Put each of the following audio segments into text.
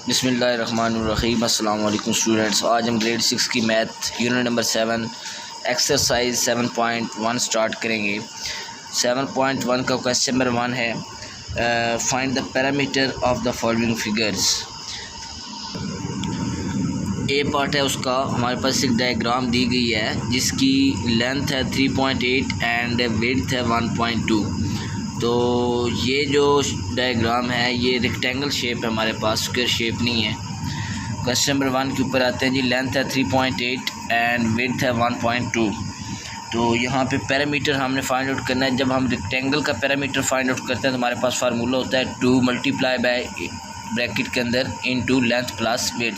बिस्मिल्लाहिर्रहमानिर्रहीम। अस्सलाम वालेकुम स्टूडेंट्स। आज हम ग्रेड 6 की math unit number 7 exercise 7.1 start करेंगे। 7.1 का क्वेश्चन नंबर 1 है find the perimeter of the following figures. A part है उसका, हमारे पास एक डायग्राम दी गई है जिसकी लेंथ है 3.8 एंड विड्थ है 1.2। तो ये जो डायग्राम है ये रेक्टेंगल शेप है, हमारे पास स्क्वायर शेप नहीं है। क्वेश्चन नंबर 1 के ऊपर आते हैं जी। लेंथ है 3.8 एंड विड्थ है 1.2। तो यहाँ पे पैरामीटर हमने फाइंड आउट करना है। जब हम रेक्टेंगल का पैरामीटर फाइंड आउट करते हैं तो हमारे पास फार्मूला होता है 2 मल्टीप्लाई बाय ब्रैकेट के अंदर इनटू लेंथ प्लस विड्थ,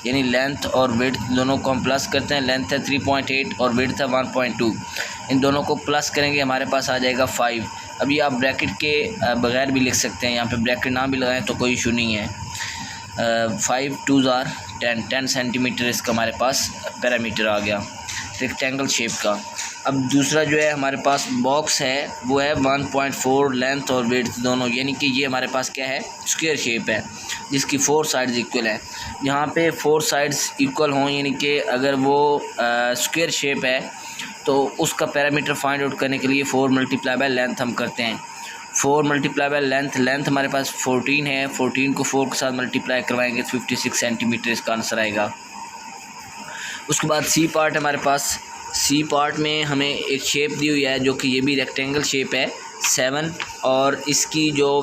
यानी लेंथ और विड्थ दोनों को हम प्लस करते हैं। लेंथ है 3.8 और विड्थ है 1.2, इन दोनों को प्लस करेंगे हमारे पास आ जाएगा 5। अभी आप ब्रैकेट के बगैर भी लिख सकते हैं, यहाँ पे ब्रैकेट ना भी लगाएं तो कोई इशू नहीं है। 5 2s are 10 सेंटीमीटर इसका हमारे पास पैरामीटर आ गया रेक्टेंगल शेप का। अब दूसरा जो है हमारे पास बॉक्स है वो है 1.4 लेंथ और विड्थ दोनों, यानी कि ये हमारे पास क्या है, स्क्वायर शेप है जिसकी 4 साइड्स इक्वल हैं। यहाँ पे 4 साइड्स इक्वल हों, यानी कि अगर वो स्क्वायर शेप है तो उसका पैरामीटर फाइंड आउट करने के लिए 4 मल्टीप्लाई बाय लेंथ हम करते हैं। 4 मल्टीप्लाई बाय लेंथ, लेंथ हमारे पास 14 है, 14 को 4 के साथ मल्टीप्लाई करवाएंगे 56 सेंटीमीटर इसका आंसर आएगा। उसके बाद सी पार्ट हमारे पास। सी पार्ट में हमें एक शेप दी हुई है जो कि ये भी रेक्टेंगल शेप है 7, और इसकी जो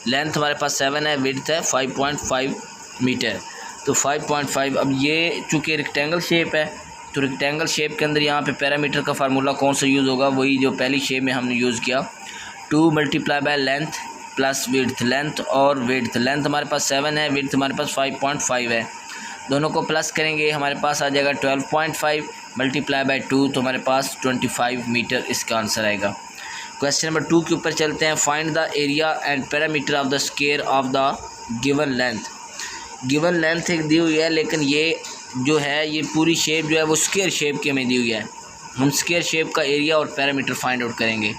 लेंथ हमारे पास 7 है, विड्थ है 5.5 मीटर। तो 5.5, अब ये चूँकि रेक्टेंगल शेप है तो रेक्टेंगल शेप के अंदर यहाँ पे पैरामीटर का फार्मूला कौन सा यूज़ होगा, वही जो पहली शेप में हमने यूज़ किया, 2 multiply by length plus width. Length और विड्थ, लेंथ हमारे पास 7 है, विड्थ हमारे पास 5.5 है, दोनों को प्लस करेंगे हमारे पास आ जाएगा 12.5 मल्टीप्लाई बाय 2, तो हमारे पास 25 मीटर इसका आंसर आएगा। क्वेश्चन नंबर 2 के ऊपर चलते हैं। Find the area and parameter of the square of the given length. Given length एक दी हुई है, लेकिन ये जो है ये पूरी शेप जो है वो स्क्वायर शेप के में दी हुई है। हम स्क्वायर शेप का एरिया और पैरामीटर फाइंड आउट करेंगे।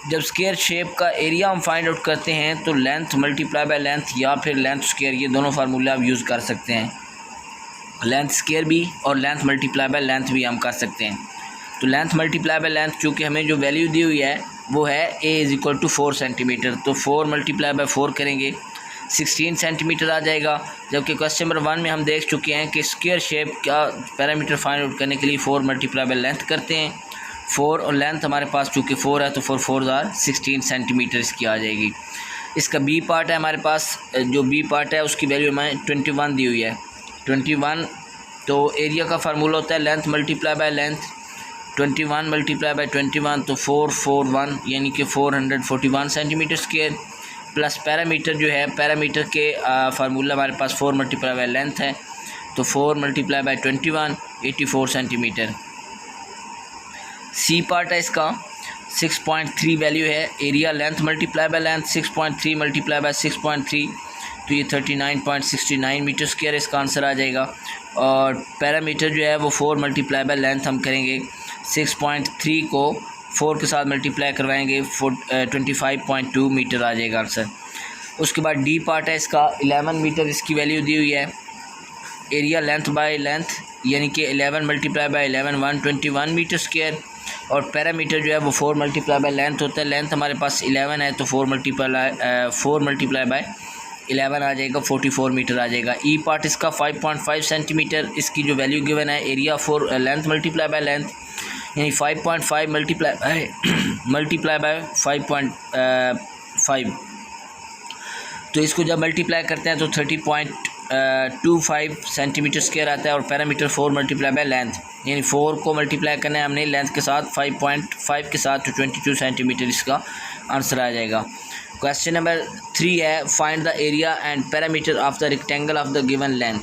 जब स्क्वायर शेप का एरिया हम फाइंड आउट करते हैं तो लेंथ मल्टीप्लाई बाय लेंथ या फिर लेंथ स्क्वायर, ये दोनों फार्मूले आप यूज़ कर सकते हैं। लेंथ स्क्वायर भी और लेंथ मल्टीप्लाई बाय लेंथ भी हम कर सकते हैं। तो लेंथ मल्टीप्लाई बाय लेंथ, चूँकि हमें जो वैल्यू दी हुई है वो है a = 4 सेंटीमीटर, तो 4 मल्टीप्लाई बाय 4 करेंगे 16 सेंटीमीटर आ जाएगा। जबकि क्वेश्चन नंबर 1 में हम देख चुके हैं कि स्क्वायर शेप का पैरामीटर फाइंड आउट करने के लिए 4 मल्टीप्लाई बाय लेंथ करते हैं। 4 और लेंथ हमारे पास चूँकि 4 है तो 4 are 16 सेंटीमीटर इसकी आ जाएगी। इसका बी पार्ट है हमारे पास, जो बी पार्ट है उसकी वैल्यू हमें 21 दी हुई है। 21, तो एरिया का फार्मूला होता है length multiply by length, 21 multiply by 21 तो 441, यानी कि 441 सेंटीमीटर स्क्वायर, प्लस पैरामीटर जो है, पैरामीटर के फार्मूला हमारे पास 4 मल्टीप्लाई बाय लेंथ है, तो 4 multiply by 21 84 centimetre. C part है इसका, 6.3 वैल्यू है। Area length multiply by length 6.3 multiply by 6.3, तो ये 39.69 मीटर स्क्वायर इसका आंसर आ जाएगा। और पैरामीटर जो है वो 4 मल्टीप्लाई बाय लेंथ हम करेंगे, 6.3 को 4 के साथ मल्टीप्लाई करवाएंगे 25.2 मीटर आ जाएगा आंसर। उसके बाद डी पार्ट है इसका, 11 मीटर इसकी वैल्यू दी हुई है। एरिया लेंथ बाय लेंथ, यानी कि 11 मल्टीप्लाई बाय 11 121 मीटर स्क्वायर, और पैरामीटर जो है वो 4 मल्टीप्लाई बाय लेंथ होता है। लेंथ हमारे पास 11 है तो 4 मल्टीप्लाई बाय 11 आ जाएगा, 44 मीटर आ जाएगा। ई पार्ट इसका 5.5 सेंटीमीटर, इसकी जो वैल्यू गिवन है, area 4 length multiply by length, यानी 5.5 मल्टीप्लाई बाय 5.5, तो इसको जब मल्टीप्लाई करते हैं तो 30.25 सेंटीमीटर स्क्वायर आता है। और पैरामीटर 4 मल्टीप्लाई बाय लेंथ, यानी 4 को मल्टीप्लाई करना है हमने लेंथ के साथ 5.5 के साथ, तो 22 सेंटीमीटर इसका आंसर आ जाएगा। क्वेश्चन नंबर 3 है find the area and parameter of the rectangle of the given length.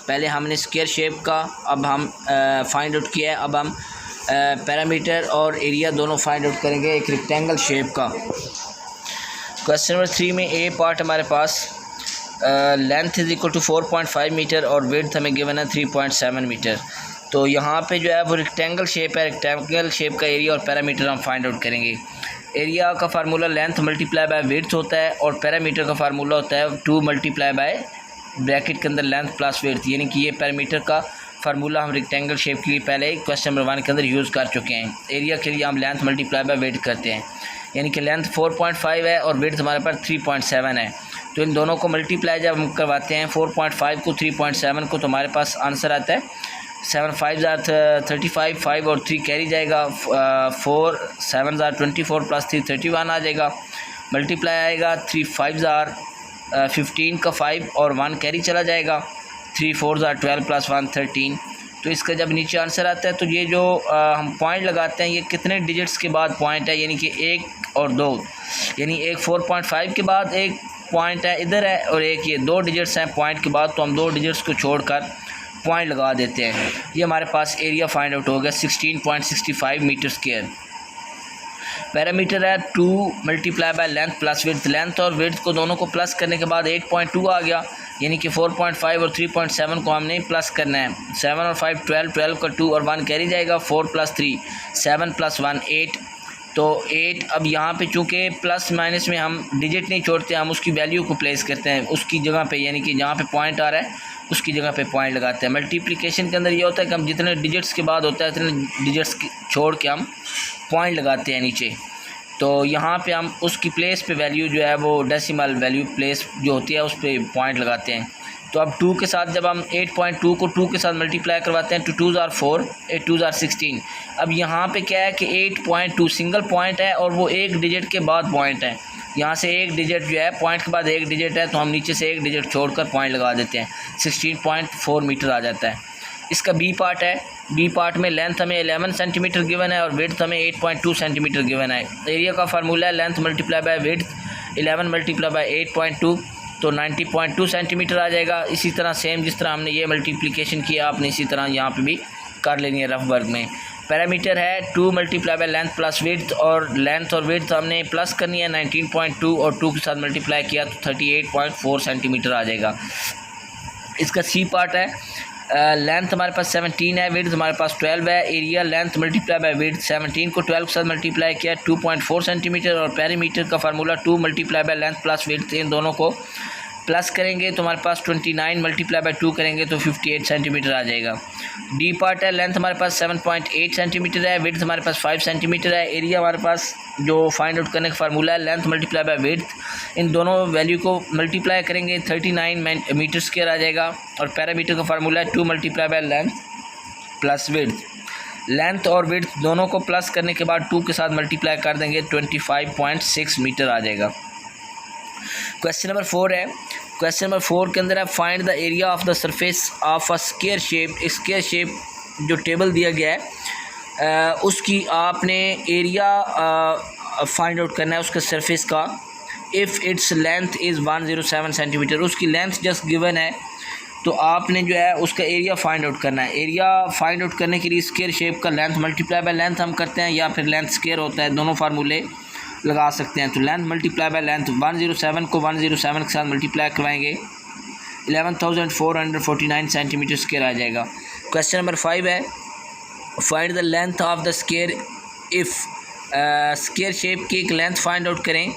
पहले हमने स्क्वायर शेप का अब हम फाइंड आउट किया है, अब हम पैरामीटर और एरिया दोनों फाइंड आउट करेंगे एक रेक्टेंगल शेप का। क्वेश्चन नंबर 3 में ए पार्ट हमारे पास लेंथ = 4.5 मीटर और विड्थ हमें गिवन है 3.7 मीटर। तो यहाँ पे जो है वो रेक्टेंगल शेप है, रेक्टेंगल शेप का एरिया और पैरामीटर हम फाइंड आउट करेंगे। एरिया का formula length multiply bye width होता है और पैरामीटर का फार्मूला होता है 2 मल्टीप्लाई बाय ब्रैकेट के अंदर लेंथ प्लस विड्थ, यानी कि ये पैरामीटर का फार्मूला हम रेक्टेंगल शेप के लिए पहले क्वेश्चन नंबर 1 के अंदर यूज़ कर चुके हैं। एरिया के लिए हम लेंथ मल्टीप्लाई बाय विड्थ करते हैं, यानी कि लेंथ 4.5 है और विड्थ हमारे पास 3.7 है। तो इन दोनों को मल्टीप्लाई जब हम करवाते हैं 4.5 को 3.7 को, तो हमारे पास आंसर आता है 7 5 35, 5 और 3 कैरी जाएगा, 4 7 24 प्लस 3 31 आ जाएगा। मल्टीप्लाई आएगा 3 5 15 का 5 और 1 कैरी चला जाएगा, 3 4 12 प्लस 1 13। तो इसका जब नीचे आंसर आता है तो ये जो हम पॉइंट लगाते हैं ये कितने डिजिट्स के बाद पॉइंट है, यानी कि 1 और 2, यानी एक 4.5 के बाद एक पॉइंट है इधर है और एक ये 2 डिजिट्स हैं पॉइंट के बाद, तो हम 2 डिजिट्स को छोड़कर पॉइंट लगा देते हैं। ये हमारे पास एरिया फाइंड आउट हो गया 16.65 मीटर स्क्वायर। पैरामीटर है 2 multiply by length plus width, length और विड्थ को दोनों को प्लस करने के बाद 8.2 आ गया, यानी कि 4.5 और 3.7 को हमने प्लस करना है। 7 और 5 12, 12 का 2 और 1 कैरी जाएगा, 4 प्लस 3 7 प्लस 1 8। तो 8 अब यहाँ पे चूँकि प्लस माइनस में हम डिजिट नहीं छोड़ते, हम उसकी वैल्यू को प्लेस करते हैं उसकी जगह पे, यानी कि जहाँ पे पॉइंट आ रहा है उसकी जगह पे पॉइंट लगाते हैं। मल्टीप्लिकेशन के अंदर ये होता है कि हम जितने डिजिट्स के बाद होता है उतने डिजिट्स छोड़ के हम पॉइंट लगाते हैं नीचे। तो यहाँ पे हम उसकी प्लेस पे वैल्यू जो है वो डेसिमल वैल्यू प्लेस जो होती है उस पर पॉइंट लगाते हैं। तो अब 2 के साथ जब हम 8.2 को 2 के साथ मल्टीप्लाई करवाते हैं, 2 2 are 4, 8 2 are 16। अब यहाँ पे क्या है कि 8.2 सिंगल पॉइंट है और वो एक डिजिट के बाद पॉइंट है, यहाँ से एक डिजिट जो है पॉइंट के बाद एक डिजिट है, तो हम नीचे से एक डिजिट छोड़कर पॉइंट लगा देते हैं, 16.4 मीटर आ जाता है। इसका बी पार्ट है, बी पार्ट में लेंथ हमें 11 सेंटीमीटर गिवन है और विड्थ हमें 8.2 सेंटीमीटर गिवन है। एरिया का फार्मूला है length multiply bye width, 11 multiply by 8.2 तो 90.2 सेंटीमीटर आ जाएगा। इसी तरह सेम जिस तरह हमने ये मल्टीप्लिकेशन किया आपने इसी तरह यहाँ पे भी कर लेनी है रफ वर्क में। पैरामीटर है 2 multiply by length plus width, और लेंथ और विड्थ हमने प्लस करनी है 19.2 और 2 के साथ मल्टीप्लाई किया तो 38.4 सेंटीमीटर आ जाएगा। इसका सी पार्ट है, लेंथ हमारे पास 17 है, विड्थ हमारे पास 12 है। Area length multiply bye width, 17 को 12 के साथ मल्टीप्लाई किया 2.4 सेंटीमीटर, और पैरीमीटर का formula 2 multiply by length plus width, इन दोनों को प्लस करेंगे तो हमारे पास 29 मल्टीप्लाई बाय 2 करेंगे तो 58 सेंटीमीटर आ जाएगा। डी पार्ट है, लेंथ हमारे पास 7.8 सेंटीमीटर है, विड्थ हमारे पास 5 सेंटीमीटर है। एरिया हमारे पास जो फाइंड आउट करने का फार्मूला है लेंथ मल्टीप्लाई बाय विड्थ, इन दोनों वैल्यू को मल्टीप्लाई करेंगे 39 मीटर स्क्वायर आ जाएगा। और पैरामीटर का फार्मूला है 2 multiply by length plus width, length और विड्थ दोनों को प्लस करने के बाद 2 के साथ मल्टीप्लाई कर देंगे 25.6 मीटर आ जाएगा। क्वेश्चन नंबर 4 है, क्वेश्चन नंबर 4 के अंदर है find the area of the surface of a square shape. Square shape जो टेबल दिया गया है उसकी आपने एरिया फाइंड आउट करना है उसके सरफेस का। If its length is 107 centimetre, उसकी लेंथ जस्ट गिवन है तो आपने जो है उसका एरिया फाइंड आउट करना है। एरिया फाइंड आउट करने के लिए स्क्वायर शेप का लेंथ मल्टीप्लाई बाय लेंथ हम करते हैं या फिर लेंथ स्क्वायर होता है, दोनों फार्मूले लगा सकते हैं। तो लेंथ मल्टीप्लाई बाय लेंथ 107 को 107 के साथ मल्टीप्लाई करवाएंगे 11,449 सेंटीमीटर स्क्वायर आ जाएगा। क्वेश्चन नंबर 5 है find the length of the square if, square shape की एक लेंथ फाइंड आउट करें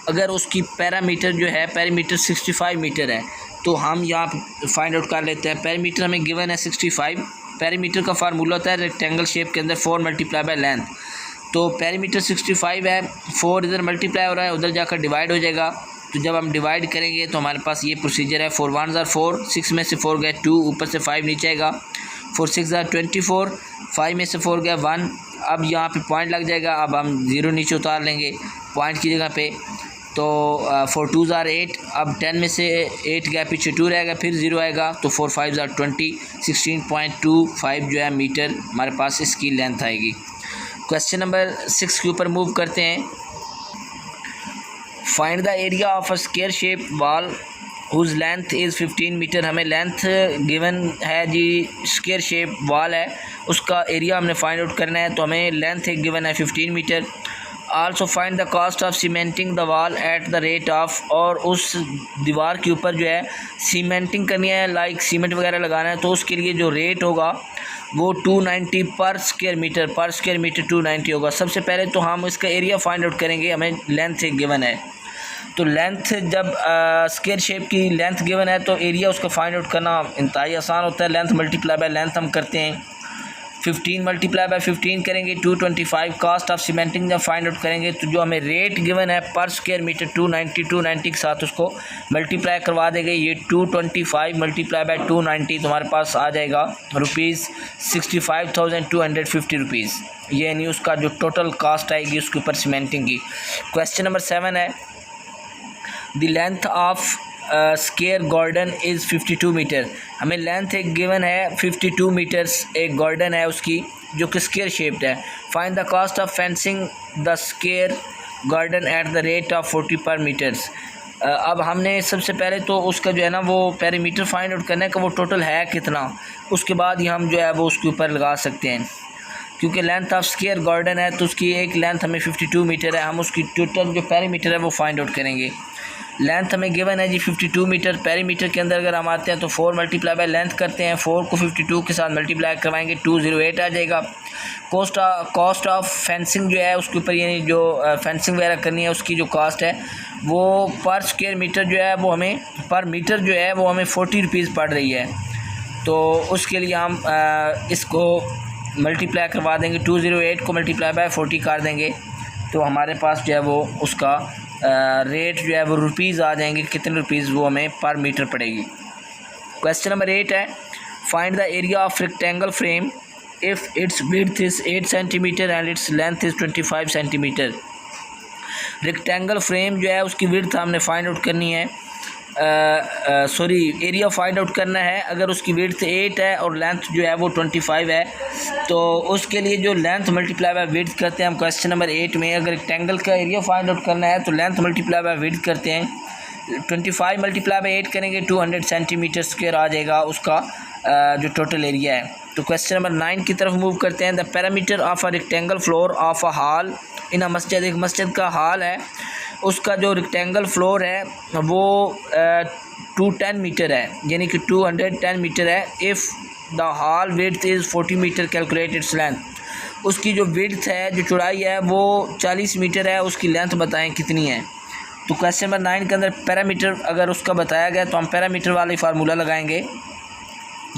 अगर उसकी पैरामीटर जो है पैरामीटर 65 मीटर है तो हम यहाँ फाइंड आउट कर लेते हैं। पैरामीटर हमें गिवन है 65, पैरामीटर का फार्मूला होता है रेक्टेंगल शेप के अंदर 4 मल्टीप्लाई बाय लेंथ। तो पैरामीटर 65 है, 4 इधर मल्टीप्लाई हो रहा है उधर जाकर डिवाइड हो जाएगा। तो जब हम डिवाइड करेंगे तो हमारे पास ये प्रोसीजर है 4 1 are 4, 6 में से 4 गए 2, ऊपर से 5 नीचे आएगा, 4 6 are 24, 5 में से 4 गया 1। अब यहाँ पे पॉइंट लग जाएगा, अब हम 0 नीचे उतार लेंगे पॉइंट की जगह पे। तो 4 2 are 8, अब 10 में से 8 गया पीछे 2 रहेगा फिर 0 आएगा तो 4 5 are 20, 16.25 जो है मीटर हमारे पास इसकी लेंथ आएगी। क्वेश्चन नंबर 6 के ऊपर मूव करते हैं। Find the area of a square shape wall whose length is 15 metre. हमें लेंथ गिवन है जी, स्क्वायर शेप वॉल है उसका एरिया हमने फाइंड आउट करना है तो हमें लेंथ एक गिवन है 15 metre. Also find the cost of cementing the wall at the rate of, और उस दीवार के ऊपर जो है सीमेंटिंग करनी है लाइक सीमेंट वगैरह लगाना है तो उसके लिए जो रेट होगा वो 290 पर स्क्वायर मीटर 290 होगा। सबसे पहले तो हम इसका एरिया फाइंड आउट करेंगे। हमें लेंथ एक गिवन है, तो लेंथ जब स्क्वायर शेप की लेंथ गिवन है तो एरिया उसका फाइंड आउट करना इंतहाई आसान होता है। लेंथ मल्टीप्लाई बाय लेंथ हम करते हैं, 15 मल्टीप्लाई बाय 15 करेंगे 225। कास्ट ऑफ सीमेंटिंग जब फाइंड आउट करेंगे तो जो हमें रेट गिवन है पर स्क्वायर मीटर 290 के साथ उसको मल्टीप्लाई करवा देंगे। ये 225 मल्टीप्लाई बाय 290 तुम्हारे पास आ जाएगा ₹65,250 रुपीज़। ये यानी उसका जो टोटल कास्ट आएगी उसके ऊपर सीमेंटिंग की। क्वेश्चन नंबर 7 है, the length of square garden is 52 metre. हमें लेंथ एक गिवन है 52 मीटर्स, एक गार्डन है उसकी जो कि स्क्वायर शेप्ड है। Find the cost of fencing the square garden at the rate of 40 per metres. अब हमने सबसे पहले तो उसका जो है ना वो पेरीमीटर फाइंड आउट करना है कि वो टोटल है कितना, उसके बाद ही हम जो है वो उसके ऊपर लगा सकते हैं। क्योंकि लेंथ ऑफ स्क्वायर गार्डन है तो उसकी एक लेंथ हमें 52 मीटर है, हम उसकी टोटल जो पेरीमीटर है वो फाइंड आउट करेंगे। लेंथ हमें गिवन है जी 52 मीटर। पेरीमीटर के अंदर अगर हम आते हैं तो 4 मल्टीप्लाई बाय लेंथ करते हैं, 4 को 52 के साथ मल्टीप्लाई करवाएंगे 208 आ जाएगा। कॉस्ट ऑफ फेंसिंग जो है उसके ऊपर यानी जो फेंसिंग वगैरह करनी है उसकी जो कास्ट है वो पर स्क्वायर मीटर जो है वो हमें पर मीटर जो है वो हमें 40 रुपीज़ पड़ रही है। तो उसके लिए हम इसको मल्टीप्लाई करवा देंगे, 208 को मल्टीप्लाई बाय 40 कर देंगे तो हमारे पास जो है वो उसका रेट जो है वो रुपीज़ आ जाएंगे, कितने रुपीज़ वो हमें पर मीटर पड़ेगी। क्वेश्चन नंबर 8 है, find the area of rectangle frame if it's width is 8 centimetre and its length is 25 centimetre. Rectangle frame जो है उसकी विड्थ हमने फाइंड आउट करनी है, एरिया फाइंड आउट करना है। अगर उसकी विड्थ 8 है और लेंथ जो है वो 25 है तो उसके लिए जो लेंथ मल्टीप्लाई बाय विड्थ करते हैं हम क्वेश्चन नंबर 8 में। अगर रेक्टेंगल का एरिया फाइंड आउट करना है तो लेंथ मल्टीप्लाई बाय विड्थ करते हैं, 25 मल्टीप्लाई बाय 8 करेंगे 200 सेंटीमीटर स्क्वायर आ जाएगा उसका जो टोटल एरिया है। तो क्वेश्चन नंबर 9 की तरफ मूव करते हैं। The perimeter of a rectangle floor of a hall in a मस्जिद। एक मस्जिद का हॉल है, उसका जो रेक्टेंगल फ्लोर है वो 210 मीटर है, यानी कि 210 मीटर है। If the hall width is 40 metre calculate its length. उसकी जो विड्थ है जो चौड़ाई है वो 40 मीटर है, उसकी लेंथ बताएं कितनी है। तो क्वेश्चन नंबर 9 के अंदर पैरामीटर अगर उसका बताया गया तो हम पैरामीटर वाली फार्मूला लगाएंगे।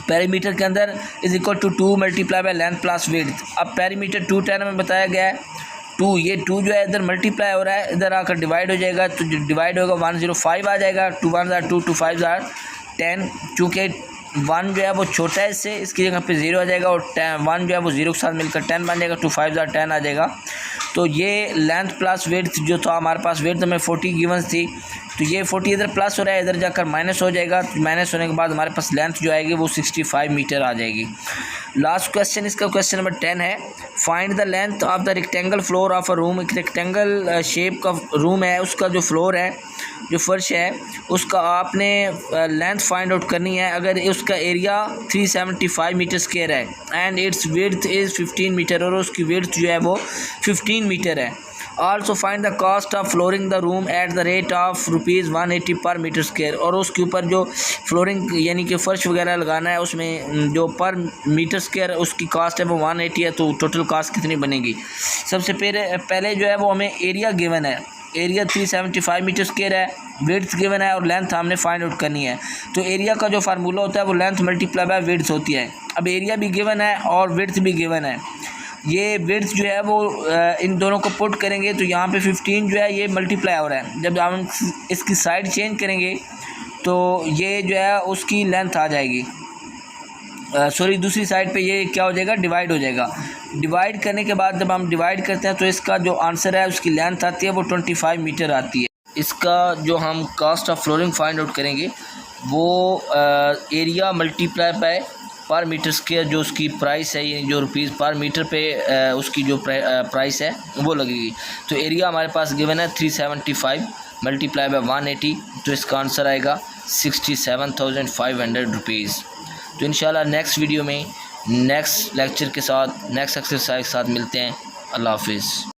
पैरीमीटर के अंदर is equal to 2 multiply by length plus width. अब पैरीमीटर 210 में बताया गया है, 2 ये 2 जो है इधर मल्टीप्लाई हो रहा है, इधर आकर डिवाइड हो जाएगा तो जो डिवाइड होगा 105 आ जाएगा। 2 1 ज़ा 2 2 5 ज़ा 10। चूँकि 1 जो है वो छोटा है इससे, इसकी जगह पे 0 आ जाएगा और 1 जो है वो 0 के साथ मिलकर 10 बन जाएगा। 2 5 ज़ा 10 आ जाएगा। तो ये लेंथ प्लस विड्थ जो था हमारे पास, विड्थ हमें 40 गिवन थी तो ये 40 इधर प्लस हो रहा है, इधर जाकर माइनस हो जाएगा। तो माइनस होने के बाद हमारे पास लेंथ जो आएगी वो 65 मीटर आ जाएगी। लास्ट क्वेश्चन इसका क्वेश्चन नंबर 10 है, find the length of the rectangle floor of a room. एक रेक्टेंगल शेप का रूम है, उसका जो फ्लोर है जो फर्श है उसका आपने लेंथ फाइंड आउट करनी है। अगर उसका एरिया 375 मीटर स्क्वायर है and its width is 15 metre और उसकी विड्थ जो है वो 15 मीटर है। Also find the cost of flooring the room at the rate of ₹180 per metre square. और उसके ऊपर जो फ्लोरिंग यानी कि फ़र्श वगैरह लगाना है उसमें जो पर मीटर स्क्वायर उसकी कास्ट है वो 180 है। तो टोटल कास्ट कितनी बनेगी? सबसे पहले जो है वो हमें एरिया गिवन है, एरिया 375 मीटर स्क्वायर है, विड्थ गिवन है और लेंथ हमने फाइंड आउट करनी है। तो एरिया का जो फार्मूला होता है वो लेंथ मल्टीप्लाई बाय विड्थ होती है। अब एरिया भी गिवन है और विड्थ भी गिवन है। ये विड्थ जो है वो इन दोनों को पुट करेंगे तो यहाँ पे 15 जो है ये मल्टीप्लाई हो रहा है। जब हम इसकी साइड चेंज करेंगे तो ये जो है उसकी लेंथ आ जाएगी, दूसरी साइड पे ये क्या हो जाएगा, डिवाइड हो जाएगा। डिवाइड करने के बाद जब हम डिवाइड करते हैं तो इसका जो आंसर है उसकी लेंथ आती है वो 25 मीटर आती है। इसका जो हम cost of flooring find out करेंगे वो area multiply by per metre square जो उसकी प्राइस है, ये जो रुपीज़ पर मीटर पे उसकी जो प्राइस है वो लगेगी। तो एरिया हमारे पास गिवन है 375 मल्टीप्लाई बाय 180, तो इसका आंसर आएगा 67,500 रुपीज़। तो इंशाल्लाह नेक्स्ट वीडियो में नेक्स्ट लेक्चर के साथ नेक्स्ट एक्सरसाइज के साथ मिलते हैं। अल्लाह हाफिज़।